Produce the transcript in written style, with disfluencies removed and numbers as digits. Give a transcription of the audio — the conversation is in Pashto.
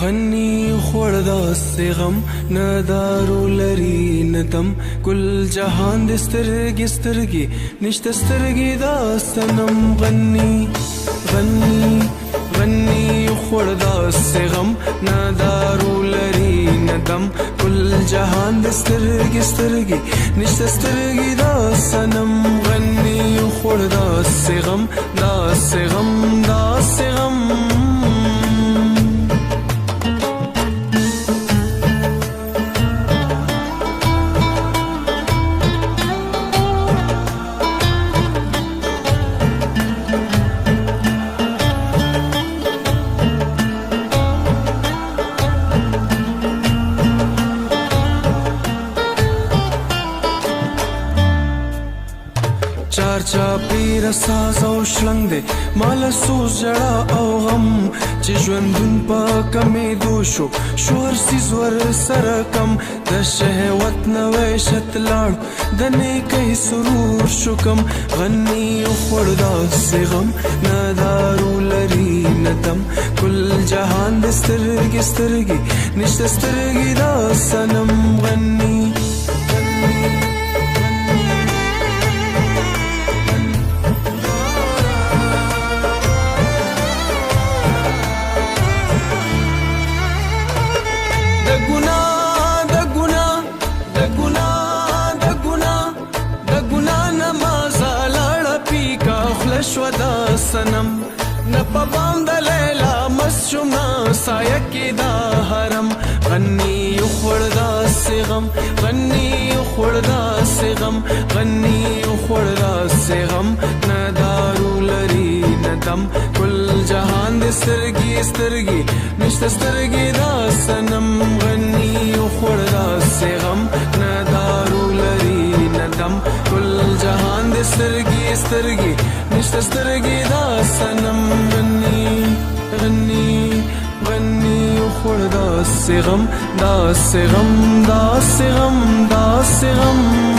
غني خوردا سے غم ندارو لري ندم کل جهان د سترګي سترګي نشته سترګي دا سنم غني غني غني خوردا سے غم ندارو لري ندم کل جهان د سترګي سترګي نشته سترګي دا سنم غني خوردا سے غم دا سے غم دا سے غم چار چاپی رساز او شلنګ دے مال سوز جڑا او غم چې ژوندون په کمې دوشو شور سیزور سره کم د شهوت نوې شتلاړ د نیکي سرور شکم غني خوردا سے غم ندارو لري ندم کل جهان د سترګي سترګي نشته سترګي دا سنم غني شودا سنم نپبام د لیلا مسجما سایه کې دا حرم غني خوردا سے غم غني خوردا سے غم غني خوردا سے غم ندارو لري ندم کل جهان د سترګي سترګي نشته سترګي دا سنم غني خوردا سے غم ندارو لري ندم کل جهان د سترګي سترګي نشته سترګي دا سنم غني غني غني خوردا سے غم دا سے غم دا سے غم دا سے غم